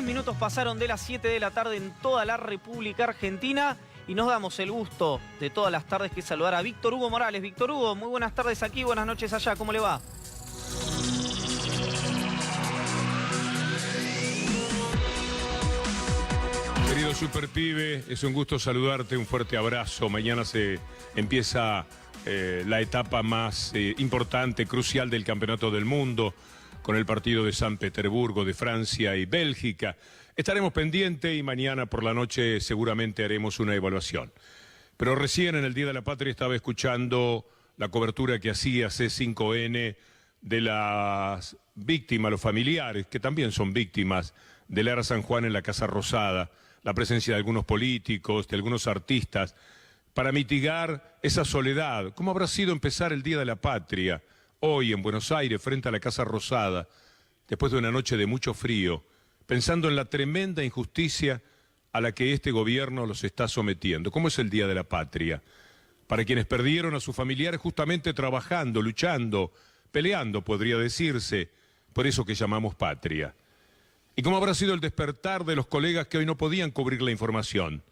minutos pasaron de las 7 de la tarde en toda la República Argentina y nos damos el gusto de todas las tardes que saludar a Víctor Hugo Morales. Víctor Hugo, muy buenas tardes aquí, buenas noches allá, ¿cómo le va? Querido Super Pibe, es un gusto saludarte, un fuerte abrazo. Mañana se empieza la etapa más importante, crucial del Campeonato del Mundo, con el partido de San Petersburgo, de Francia y Bélgica. Estaremos pendientes y mañana por la noche seguramente haremos una evaluación. Pero recién en el Día de la Patria estaba escuchando la cobertura que hacía C5N de las víctimas, los familiares, que también son víctimas del ERA San Juan en la Casa Rosada, la presencia de algunos políticos, de algunos artistas, para mitigar esa soledad. ¿Cómo habrá sido empezar el Día de la Patria hoy en Buenos Aires, frente a la Casa Rosada, después de una noche de mucho frío, pensando en la tremenda injusticia a la que este gobierno los está sometiendo? ¿Cómo es el Día de la Patria? Para quienes perdieron a sus familiares justamente trabajando, luchando, peleando, podría decirse, por eso que llamamos patria. ¿Y cómo habrá sido el despertar de los colegas que hoy no podían cubrir la información,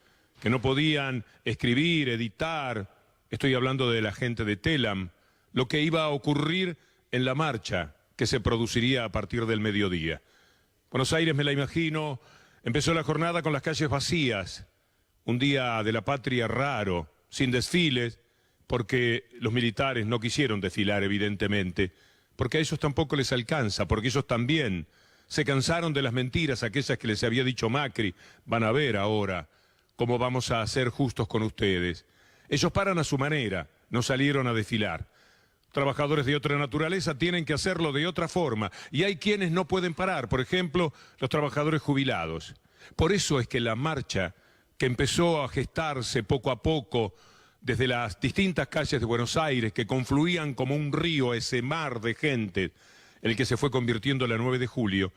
que no podían escribir, editar? Estoy hablando de la gente de Telam, lo que iba a ocurrir en la marcha que se produciría a partir del mediodía. Buenos Aires, me la imagino, empezó la jornada con las calles vacías, un día de la patria raro, sin desfiles, porque los militares no quisieron desfilar, evidentemente, porque a ellos tampoco les alcanza, porque ellos también se cansaron de las mentiras, aquellas que les había dicho Macri. Van a ver ahora cómo vamos a ser justos con ustedes. Ellos paran a su manera, no salieron a desfilar. Trabajadores de otra naturaleza tienen que hacerlo de otra forma, y hay quienes no pueden parar, por ejemplo, los trabajadores jubilados. Por eso es que la marcha, que empezó a gestarse poco a poco desde las distintas calles de Buenos Aires, que confluían como un río, ese mar de gente, el que se fue convirtiendo en la 9 de julio,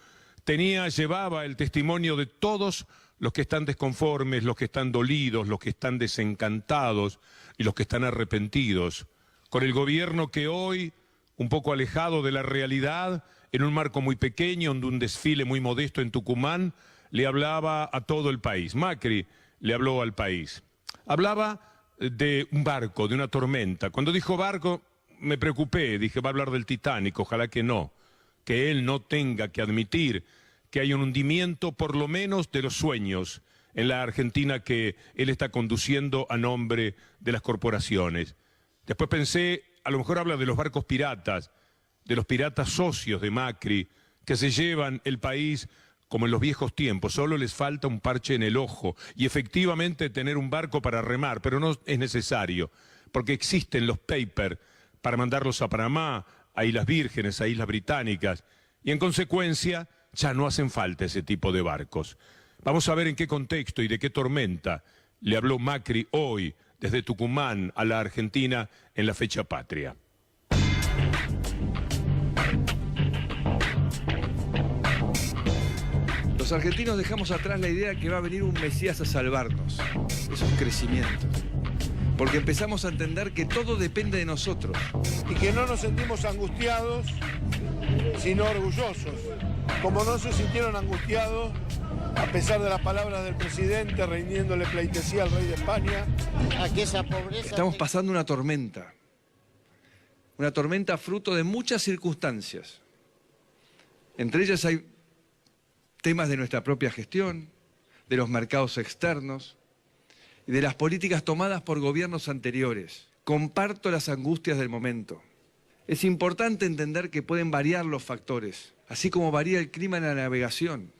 llevaba el testimonio de todos los que están desconformes, los que están dolidos, los que están desencantados y los que están arrepentidos con el gobierno que hoy, un poco alejado de la realidad, en un marco muy pequeño, de un desfile muy modesto en Tucumán, le hablaba a todo el país. Macri le habló al país. Hablaba de un barco, de una tormenta. Cuando dijo barco, me preocupé, dije, va a hablar del Titanic, ojalá que no, que él no tenga que admitir que hay un hundimiento, por lo menos de los sueños, en la Argentina que él está conduciendo a nombre de las corporaciones. Después pensé, a lo mejor habla de los barcos piratas, de los piratas socios de Macri, que se llevan el país como en los viejos tiempos, solo les falta un parche en el ojo y efectivamente tener un barco para remar, pero no es necesario, porque existen los papers para mandarlos a Panamá, a Islas Vírgenes, a Islas Británicas, y en consecuencia ya no hacen falta ese tipo de barcos. Vamos a ver en qué contexto y de qué tormenta le habló Macri hoy desde Tucumán a la Argentina en la fecha patria. Los argentinos dejamos atrás la idea que va a venir un Mesías a salvarnos. Es un crecimiento. Porque empezamos a entender que todo depende de nosotros. Y que no nos sentimos angustiados, sino orgullosos. Como no se sintieron angustiados, a pesar de las palabras del presidente rindiéndole pleitesía al rey de España. A que esa pobreza... Estamos pasando una tormenta. Una tormenta fruto de muchas circunstancias. Entre ellas hay temas de nuestra propia gestión, de los mercados externos y de las políticas tomadas por gobiernos anteriores. Comparto las angustias del momento. Es importante entender que pueden variar los factores, así como varía el clima en la navegación.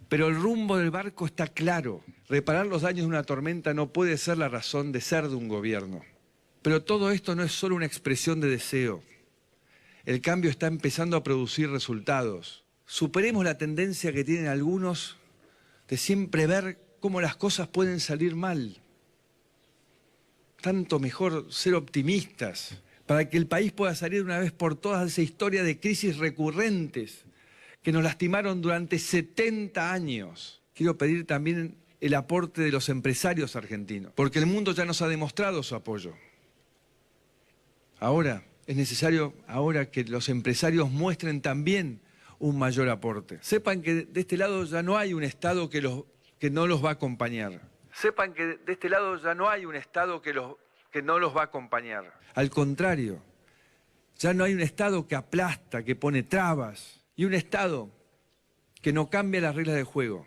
Pero el rumbo del barco está claro. Reparar los daños de una tormenta no puede ser la razón de ser de un gobierno. Pero todo esto no es solo una expresión de deseo. El cambio está empezando a producir resultados. Superemos la tendencia que tienen algunos de siempre ver cómo las cosas pueden salir mal. Tanto mejor ser optimistas para que el país pueda salir de una vez por todas de esa historia de crisis recurrentes que nos lastimaron durante 70 años. Quiero pedir también el aporte de los empresarios argentinos, porque el mundo ya nos ha demostrado su apoyo. Ahora es necesario que los empresarios muestren también un mayor aporte. Sepan que de este lado ya no hay un Estado que no los va a acompañar. Sepan que de este lado ya no hay un Estado que no los va a acompañar. Al contrario, ya no hay un Estado que aplasta, que pone trabas, y un Estado que no cambia las reglas del juego.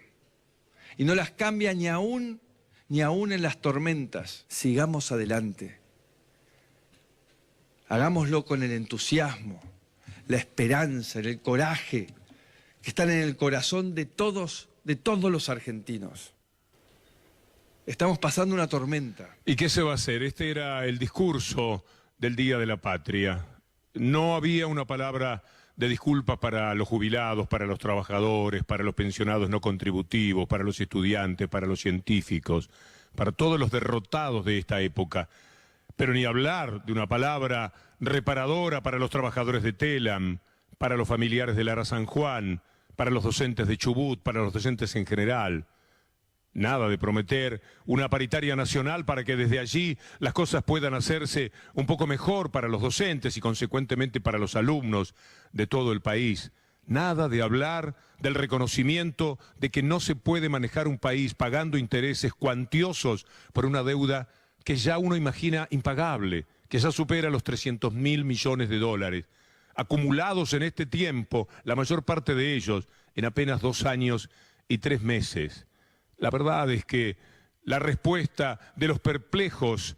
Y no las cambia ni aún en las tormentas. Sigamos adelante. Hagámoslo con el entusiasmo, la esperanza, el coraje que están en el corazón de todos los argentinos. Estamos pasando una tormenta. ¿Y qué se va a hacer? Este era el discurso del Día de la Patria. No había una palabra de disculpas para los jubilados, para los trabajadores, para los pensionados no contributivos, para los estudiantes, para los científicos, para todos los derrotados de esta época. Pero ni hablar de una palabra reparadora para los trabajadores de Telam, para los familiares de Lara San Juan, para los docentes de Chubut, para los docentes en general. Nada de prometer una paritaria nacional para que desde allí las cosas puedan hacerse un poco mejor para los docentes y consecuentemente para los alumnos de todo el país. Nada de hablar del reconocimiento de que no se puede manejar un país pagando intereses cuantiosos por una deuda que ya uno imagina impagable, que ya supera los 300.000 millones de dólares, acumulados en este tiempo, la mayor parte de ellos en apenas 2 años y 3 meses. La verdad es que la respuesta de los perplejos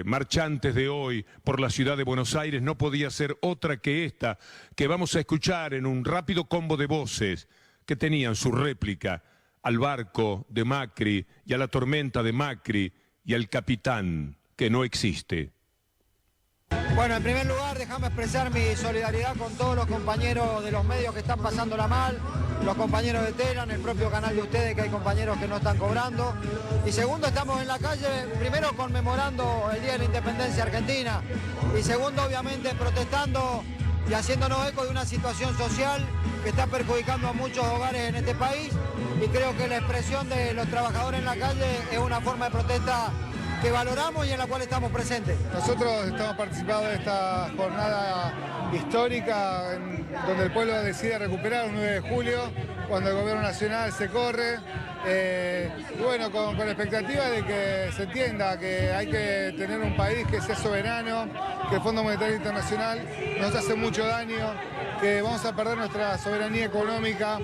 marchantes de hoy por la ciudad de Buenos Aires no podía ser otra que esta, que vamos a escuchar en un rápido combo de voces que tenían su réplica al barco de Macri y a la tormenta de Macri y al capitán que no existe. Bueno, en primer lugar, déjame expresar mi solidaridad con todos los compañeros de los medios que están pasándola mal, los compañeros de Telam, el propio canal de ustedes, que hay compañeros que no están cobrando. Y segundo, estamos en la calle, primero conmemorando el Día de la Independencia Argentina, y segundo, obviamente, protestando y haciéndonos eco de una situación social que está perjudicando a muchos hogares en este país, y creo que la expresión de los trabajadores en la calle es una forma de protesta que valoramos y en la cual estamos presentes. Nosotros estamos participando de esta jornada histórica donde el pueblo decide recuperar un 9 de julio, cuando el gobierno nacional se corre. Y bueno, con la expectativa de que se entienda que hay que tener un país que sea soberano, que el Fondo Monetario Internacional nos hace mucho daño, que vamos a perder nuestra soberanía económica,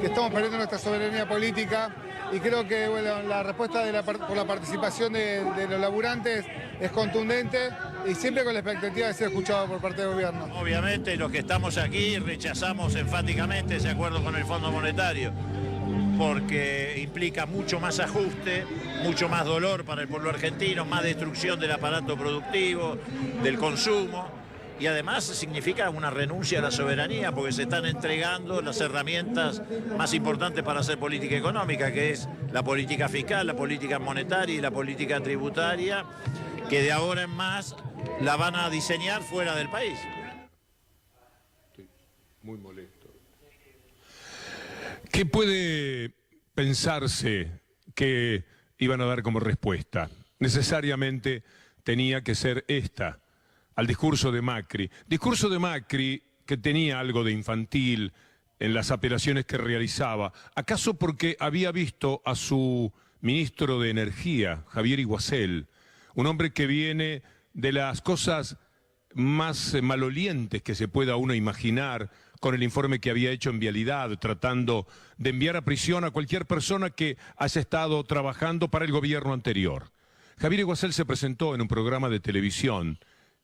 que estamos perdiendo nuestra soberanía política. Y creo que bueno, la respuesta por la participación de los laburantes es contundente y siempre con la expectativa de ser escuchado por parte del gobierno. Obviamente los que estamos aquí rechazamos enfáticamente ese acuerdo con el Fondo Monetario, porque implica mucho más ajuste, mucho más dolor para el pueblo argentino, más destrucción del aparato productivo, del consumo. Y además significa una renuncia a la soberanía, porque se están entregando las herramientas más importantes para hacer política económica, que es la política fiscal, la política monetaria y la política tributaria, que de ahora en más la van a diseñar fuera del país. Estoy muy molesto. ¿Qué puede pensarse que iban a dar como respuesta? Necesariamente tenía que ser esta, al discurso de Macri. Discurso de Macri que tenía algo de infantil en las apelaciones que realizaba. ¿Acaso porque había visto a su ministro de Energía, Javier Iguazel, un hombre que viene de las cosas más malolientes que se pueda uno imaginar, con el informe que había hecho en Vialidad, tratando de enviar a prisión a cualquier persona que haya estado trabajando para el gobierno anterior? Javier Iguazel se presentó en un programa de televisión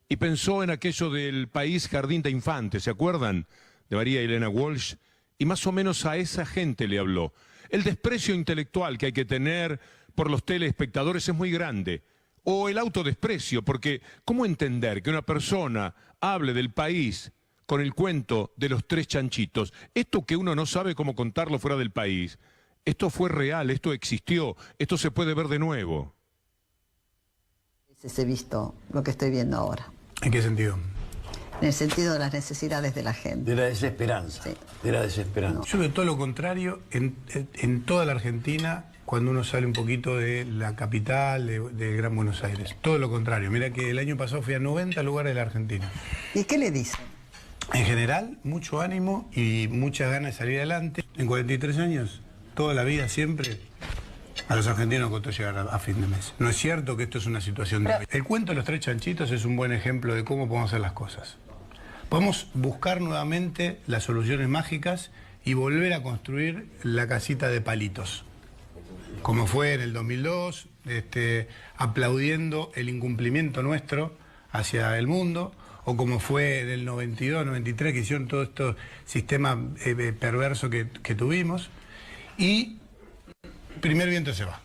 y pensó en aquello del país Jardín de Infantes, ¿se acuerdan? De María Elena Walsh, y más o menos a esa gente le habló. El desprecio intelectual que hay que tener por los telespectadores es muy grande, o el autodesprecio, porque ¿cómo entender que una persona hable del país con el cuento de los 3 chanchitos? Esto que uno no sabe cómo contarlo fuera del país, esto fue real, esto existió, esto se puede ver de nuevo. He visto lo que estoy viendo ahora. ¿En qué sentido? En el sentido de las necesidades de la gente. De la desesperanza. Sí. De la desesperanza. No. Yo veo todo lo contrario en toda la Argentina cuando uno sale un poquito de la capital, de Gran Buenos Aires. Todo lo contrario. Mira que el año pasado fui a 90 lugares de la Argentina. ¿Y qué le dicen? En general, mucho ánimo y muchas ganas de salir adelante. En 43 años, toda la vida siempre, a los argentinos nos costó llegar a fin de mes. No es cierto que esto es una situación de... El cuento de los 3 chanchitos es un buen ejemplo de cómo podemos hacer las cosas. Podemos buscar nuevamente las soluciones mágicas y volver a construir la casita de palitos. Como fue en el 2002, aplaudiendo el incumplimiento nuestro hacia el mundo, o como fue en el 92, 93, que hicieron todo este sistema perverso que tuvimos. Y primer viento se va.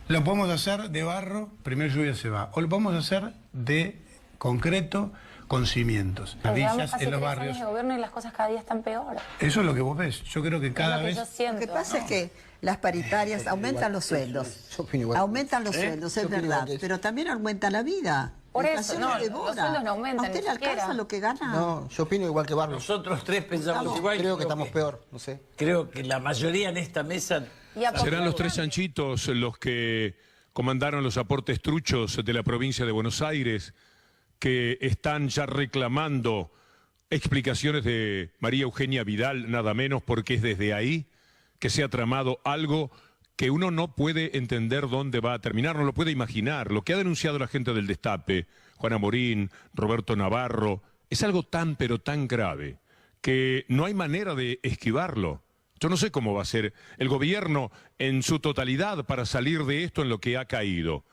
Lo podemos hacer de barro, primer lluvia se va. O lo podemos hacer de concreto, con cimientos. Llevamos En los barrios. De gobierno y las cosas cada día están peor. Eso es lo que vos ves. Yo creo que cada vez... Lo que pasa es que las paritarias aumentan los sueldos. Aumentan los sueldos, es verdad. Pero también aumenta la vida. Por eso, no, los sueldos no aumentan. ¿A usted le alcanza lo que gana? No, yo opino igual que Barrio. Nosotros tres pensamos igual. Creo que estamos peor, no sé. Creo que la mayoría en esta mesa... Serán los 3 chanchitos los que comandaron los aportes truchos de la provincia de Buenos Aires, que están ya reclamando explicaciones de María Eugenia Vidal, nada menos, porque es desde ahí que se ha tramado algo que uno no puede entender dónde va a terminar, no lo puede imaginar. Lo que ha denunciado la gente del Destape, Juana Morín, Roberto Navarro, es algo tan pero tan grave que no hay manera de esquivarlo. Yo no sé cómo va a ser el gobierno en su totalidad para salir de esto en lo que ha caído.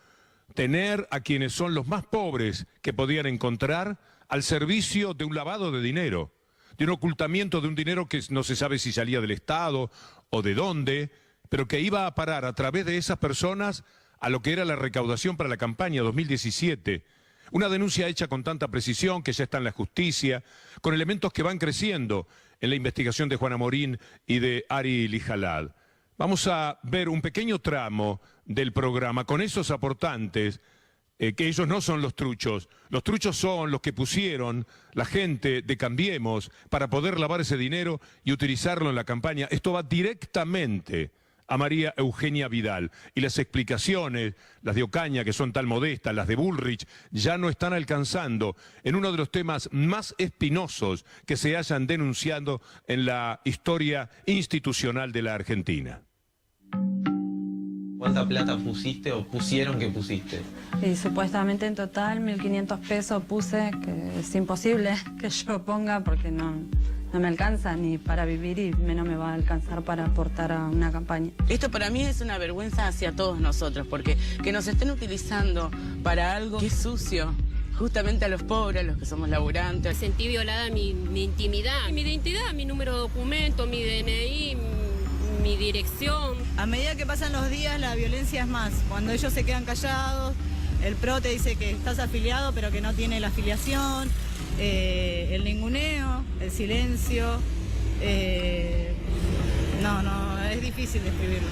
Tener a quienes son los más pobres que podían encontrar al servicio de un lavado de dinero, de un ocultamiento de un dinero que no se sabe si salía del Estado o de dónde, pero que iba a parar a través de esas personas a lo que era la recaudación para la campaña 2017. Una denuncia hecha con tanta precisión que ya está en la justicia, con elementos que van creciendo en la investigación de Juana Morín y de Ari Lijalad. Vamos a ver un pequeño tramo del programa con esos aportantes, que ellos no son los truchos son los que pusieron la gente de Cambiemos para poder lavar ese dinero y utilizarlo en la campaña. Esto va directamente a María Eugenia Vidal. Y las explicaciones, las de Ocaña, que son tan modestas, las de Bullrich, ya no están alcanzando en uno de los temas más espinosos que se hayan denunciado en la historia institucional de la Argentina. ¿Cuánta plata pusiste o pusieron que pusiste? Y supuestamente en total 1.500 pesos puse, que es imposible que yo ponga porque no me alcanza ni para vivir y menos me va a alcanzar para aportar a una campaña. Esto para mí es una vergüenza hacia todos nosotros, porque que nos estén utilizando para algo que es sucio, justamente a los pobres, a los que somos laburantes. Sentí violada mi intimidad, mi identidad, mi número de documento, mi DNI, mi dirección. A medida que pasan los días, la violencia es más. Cuando ellos se quedan callados, el PRO te dice que estás afiliado, pero que no tiene la afiliación, el ninguneo, el silencio. No, es difícil describirlo.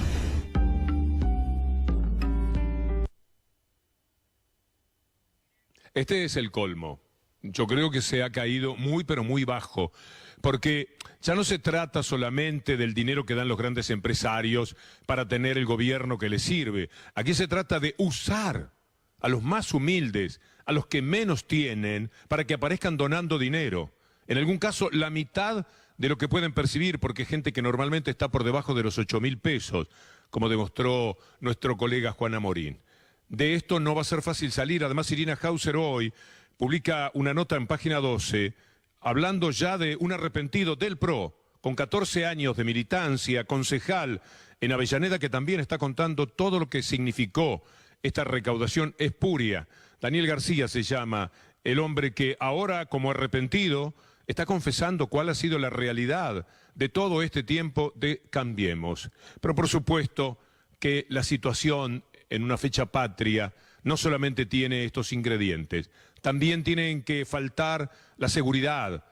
Este es el colmo. Yo creo que se ha caído muy, pero muy bajo, porque ya no se trata solamente del dinero que dan los grandes empresarios para tener el gobierno que les sirve. Aquí se trata de usar a los más humildes, a los que menos tienen, para que aparezcan donando dinero. En algún caso, la mitad de lo que pueden percibir, porque hay gente que normalmente está por debajo de los 8.000 pesos, como demostró nuestro colega Juana Morín. De esto no va a ser fácil salir. Además, Irina Hauser hoy publica una nota en página 12, hablando ya de un arrepentido del PRO, con 14 años de militancia, concejal en Avellaneda, que también está contando todo lo que significó esta recaudación espuria. Daniel García se llama el hombre que ahora, como arrepentido, está confesando cuál ha sido la realidad de todo este tiempo de Cambiemos. Pero por supuesto que la situación en una fecha patria no solamente tiene estos ingredientes, también tienen que faltar la seguridad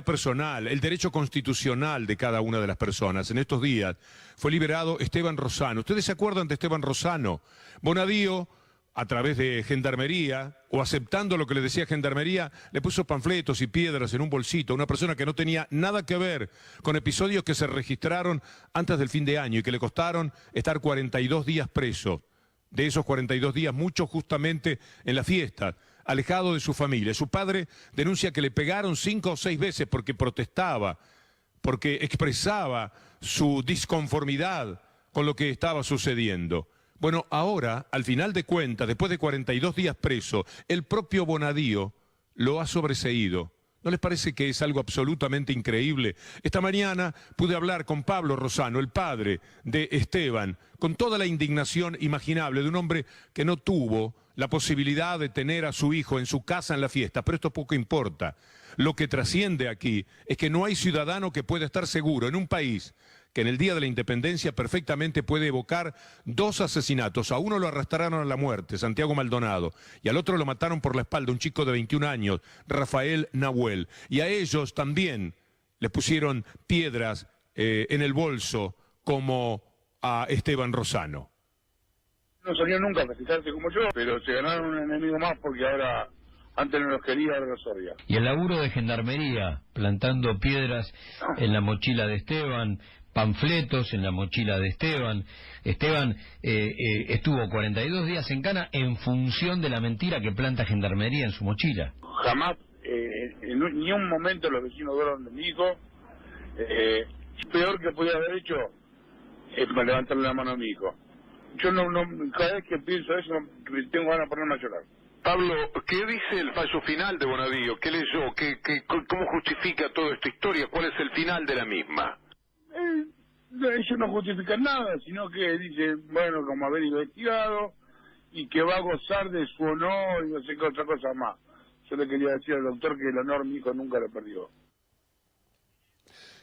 personal, el derecho constitucional de cada una de las personas. En estos días fue liberado Esteban Rosano. ¿Ustedes se acuerdan de Esteban Rosano? Bonadío, a través de Gendarmería, o aceptando lo que le decía Gendarmería, le puso panfletos y piedras en un bolsito a una persona que no tenía nada que ver con episodios que se registraron antes del fin de año y que le costaron estar 42 días preso. De esos 42 días, muchos justamente en la fiesta. alejado de su familia. Su padre denuncia que le pegaron 5 o 6 veces porque protestaba, porque expresaba su disconformidad con lo que estaba sucediendo. Bueno, ahora, al final de cuentas, después de 42 días preso, el propio Bonadío lo ha sobreseído. ¿No les parece que es algo absolutamente increíble? Esta mañana pude hablar con Pablo Rosano, el padre de Esteban, con toda la indignación imaginable de un hombre que no tuvo la posibilidad de tener a su hijo en su casa en la fiesta, pero esto poco importa. Lo que trasciende aquí es que no hay ciudadano que pueda estar seguro en un país que en el día de la independencia perfectamente puede evocar 2 asesinatos. A uno lo arrastraron a la muerte, Santiago Maldonado, y al otro lo mataron por la espalda, un chico de 21 años, Rafael Nahuel. Y a ellos también les pusieron piedras en el bolso, como a Esteban Rosano. No salió nunca a festejarse como yo, pero se ganaron un enemigo más porque ahora, antes no los quería, ahora los odia. Y el laburo de gendarmería, plantando piedras en la mochila de Esteban, panfletos en la mochila de Esteban. Esteban estuvo 42 días en cana en función de la mentira que planta gendarmería en su mochila. Jamás, ni un momento los vecinos dudaron de mi hijo. Peor que podía haber hecho es levantarle la mano a mi hijo. Yo cada vez que pienso eso, tengo ganas de ponerme a llorar. Pablo, ¿qué dice el fallo final de Bonadío? ¿Qué leyó? ¿Cómo justifica toda esta historia? ¿Cuál es el final de la misma? Ellos no justifican nada, sino que dicen, bueno, como haber investigado y que va a gozar de su honor y no sé qué otra cosa más. Yo le quería decir al doctor que el honor mi hijo nunca lo perdió.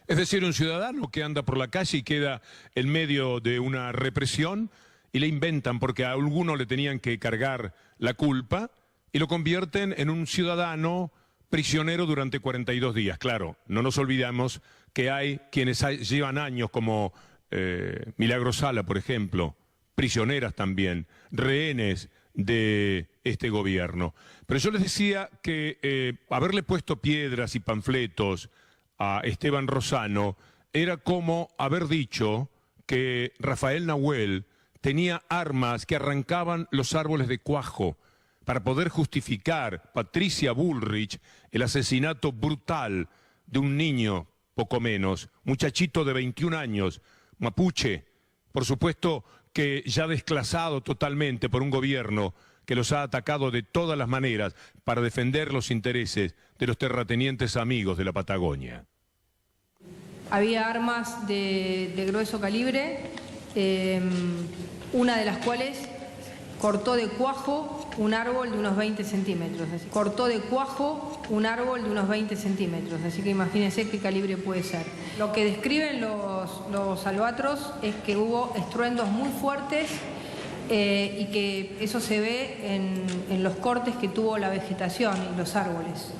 Es decir, un ciudadano que anda por la calle y queda en medio de una represión y le inventan porque a alguno le tenían que cargar la culpa y lo convierten en un ciudadano prisionero durante 42 días. Claro, no nos olvidamos que hay quienes llevan años como Milagro Sala, por ejemplo, prisioneras también, rehenes de este gobierno. Pero yo les decía que haberle puesto piedras y panfletos a Esteban Rosano era como haber dicho que Rafael Nahuel tenía armas que arrancaban los árboles de cuajo para poder justificar, Patricia Bullrich, el asesinato brutal de un niño, poco menos, muchachito de 21 años, mapuche, por supuesto que ya desclasado totalmente por un gobierno que los ha atacado de todas las maneras para defender los intereses de los terratenientes amigos de la Patagonia. Había armas de grueso calibre, una de las cuales cortó de cuajo un árbol de unos 20 centímetros. Cortó de cuajo un árbol de unos 20 centímetros, así que imagínense qué calibre puede ser. Lo que describen los albatros es que hubo estruendos muy fuertes y que eso se ve en los cortes que tuvo la vegetación y los árboles.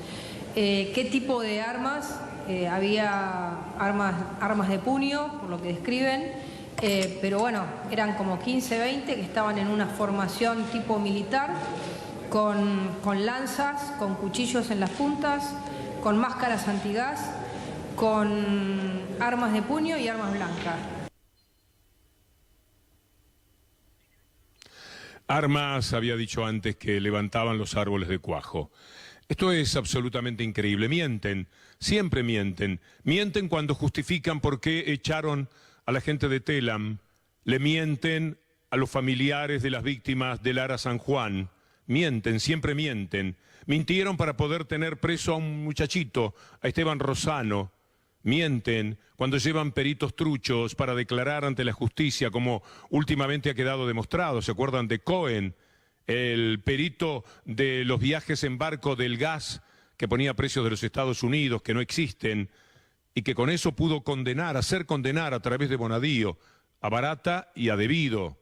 ¿Qué tipo de armas? Había armas de puño, por lo que describen, pero bueno, eran como 15, 20 que estaban en una formación tipo militar, con lanzas, con cuchillos en las puntas, con máscaras antigas, con armas de puño y armas blancas. Armas, había dicho antes, que levantaban los árboles de cuajo. Esto es absolutamente increíble. Mienten, siempre mienten. Mienten cuando justifican por qué echaron a la gente de Telam. Le mienten a los familiares de las víctimas del Ara San Juan. Mienten, siempre mienten. Mintieron para poder tener preso a un muchachito, a Esteban Rosano. Mienten cuando llevan peritos truchos para declarar ante la justicia, como últimamente ha quedado demostrado. ¿Se acuerdan de Cohen? El perito de los viajes en barco del gas que ponía precios de los Estados Unidos que no existen y que con eso pudo hacer condenar a través de Bonadío a Barata y a Devido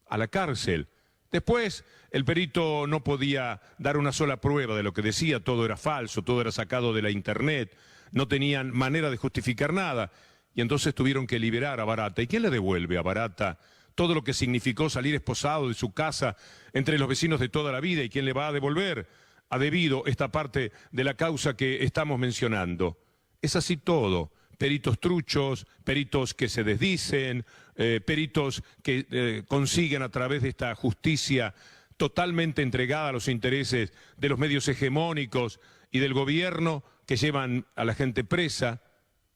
a la cárcel. Después el perito no podía dar una sola prueba de lo que decía, todo era falso, todo era sacado de la internet, no tenían manera de justificar nada y entonces tuvieron que liberar a Barata. ¿Y quién le devuelve a Barata todo lo que significó salir esposado de su casa entre los vecinos de toda la vida? ¿Y quién le va a devolver a Devido esta parte de la causa que estamos mencionando? Es así todo. Peritos truchos, peritos que se desdicen, peritos que consiguen a través de esta justicia totalmente entregada a los intereses de los medios hegemónicos y del gobierno que llevan a la gente presa.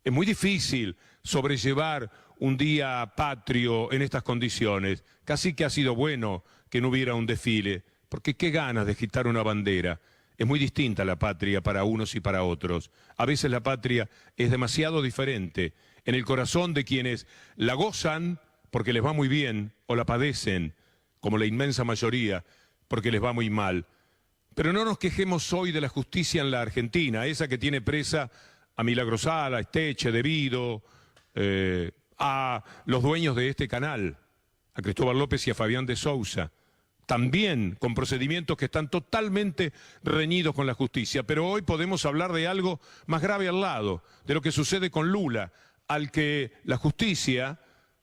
Es muy difícil sobrellevar un día patrio en estas condiciones. Casi que ha sido bueno que no hubiera un desfile, porque qué ganas de agitar una bandera. Es muy distinta la patria para unos y para otros. A veces la patria es demasiado diferente en el corazón de quienes la gozan porque les va muy bien o la padecen, como la inmensa mayoría, porque les va muy mal. Pero no nos quejemos hoy de la justicia en la Argentina, esa que tiene presa a Milagro Sala, a Esteche, Devido, a los dueños de este canal, a Cristóbal López y a Fabián de Sousa, también con procedimientos que están totalmente reñidos con la justicia. Pero hoy podemos hablar de algo más grave al lado, de lo que sucede con Lula, al que la justicia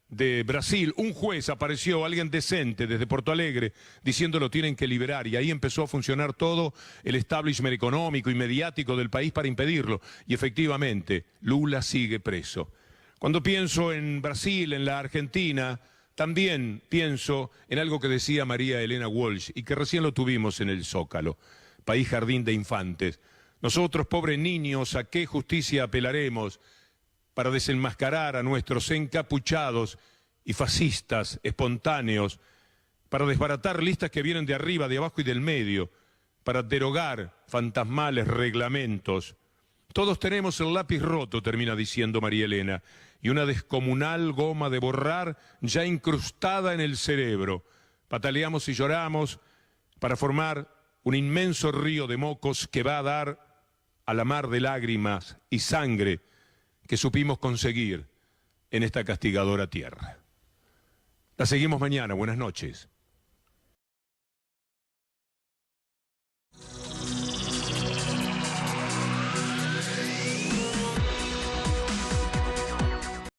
de Brasil, un juez apareció, alguien decente desde Porto Alegre, diciendo lo tienen que liberar, y ahí empezó a funcionar todo el establishment económico y mediático del país para impedirlo, y efectivamente Lula sigue preso. Cuando pienso en Brasil, en la Argentina, también pienso en algo que decía María Elena Walsh y que recién lo tuvimos en el Zócalo, país jardín de infantes. Nosotros, pobres niños, ¿a qué justicia apelaremos para desenmascarar a nuestros encapuchados y fascistas espontáneos, para desbaratar listas que vienen de arriba, de abajo y del medio, para derogar fantasmales reglamentos? Todos tenemos el lápiz roto, termina diciendo María Elena, y una descomunal goma de borrar ya incrustada en el cerebro. Pataleamos y lloramos para formar un inmenso río de mocos que va a dar a la mar de lágrimas y sangre que supimos conseguir en esta castigadora tierra. La seguimos mañana. Buenas noches.